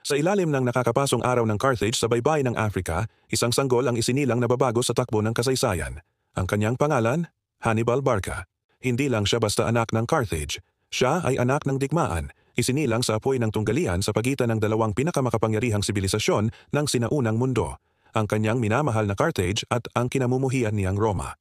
Sa ilalim ng nakakapasong araw ng Carthage sa baybayin ng Africa, isang sanggol ang isinilang na babago sa takbo ng kasaysayan. Ang kanyang pangalan, Hannibal Barca. Hindi lang siya basta anak ng Carthage. Siya ay anak ng digmaan, isinilang sa apoy ng tunggalian sa pagitan ng dalawang pinakamakapangyarihang sibilisasyon ng sinaunang mundo, ang kanyang minamahal na Carthage at ang kinamumuhian niyang Roma.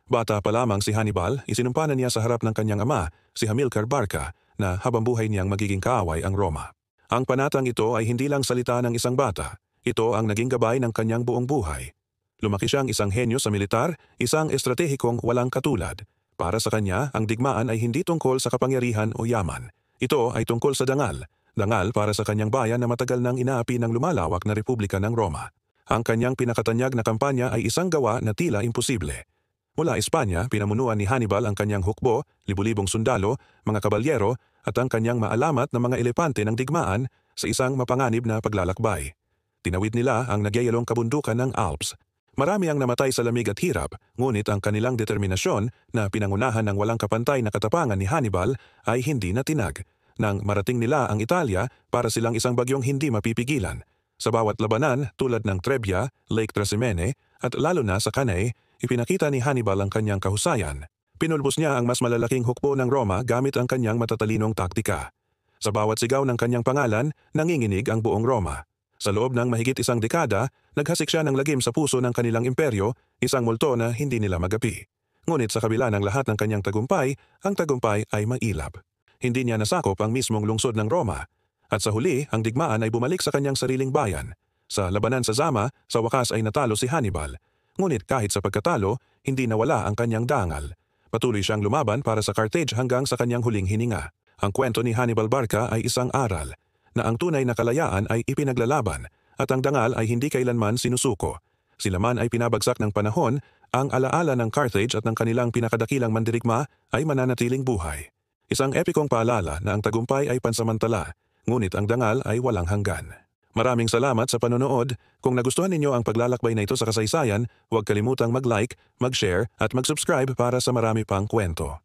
Bata pa lamang si Hannibal, isinumpanan niya sa harap ng kanyang ama, si Hamilcar Barca, na habang buhay niyang magiging kaaway ang Roma. Ang panatang ito ay hindi lang salita ng isang bata, ito ang naging gabay ng kanyang buong buhay. Lumaki siyang isang henyo sa militar, isang estratehikong walang katulad. Para sa kanya, ang digmaan ay hindi tungkol sa kapangyarihan o yaman. Ito ay tungkol sa dangal. Dangal para sa kanyang bayan na matagal nang inaapi ng lumalawak na Republika ng Roma. Ang kanyang pinakatanyag na kampanya ay isang gawa na tila imposible. Mula Espanya, pinamunuan ni Hannibal ang kanyang hukbo, libu-libong sundalo, mga kabalyero, at ang kanyang maalamat na mga elepante ng digmaan sa isang mapanganib na paglalakbay. Tinawid nila ang nagyayalong kabundukan ng Alps. Marami ang namatay sa lamig at hirap, ngunit ang kanilang determinasyon na pinangunahan ng walang kapantay na katapangan ni Hannibal ay hindi natinag. Nang marating nila ang Italia, para silang isang bagyong hindi mapipigilan. Sa bawat labanan, tulad ng Trebia, Lake Trasimene, at lalo na sa Cannae, ipinakita ni Hannibal ang kanyang kahusayan. Pinulbos niya ang mas malalaking hukbo ng Roma gamit ang kanyang matatalinong taktika. Sa bawat sigaw ng kanyang pangalan, nanginginig ang buong Roma. Sa loob ng mahigit isang dekada, naghasik siya ng lagim sa puso ng kanilang imperyo, isang multo na hindi nila magapi. Ngunit sa kabila ng lahat ng kanyang tagumpay, ang tagumpay ay mailap. Hindi niya nasakop ang mismong lungsod ng Roma. At sa huli, ang digmaan ay bumalik sa kanyang sariling bayan. Sa labanan sa Zama, sa wakas ay natalo si Hannibal. Ngunit kahit sa pagkatalo, hindi nawala ang kanyang dangal. Patuloy siyang lumaban para sa Carthage hanggang sa kanyang huling hininga. Ang kwento ni Hannibal Barca ay isang aral, na ang tunay na kalayaan ay ipinaglalaban at ang dangal ay hindi kailanman sinusuko. Sila man ay pinabagsak ng panahon, ang alaala ng Carthage at ng kanilang pinakadakilang mandirigma ay mananatiling buhay. Isang epikong paalala na ang tagumpay ay pansamantala, ngunit ang dangal ay walang hanggan. Maraming salamat sa panonood. Kung nagustuhan ninyo ang paglalakbay na ito sa kasaysayan, huwag kalimutang mag-like, mag-share at mag-subscribe para sa marami pang kwento.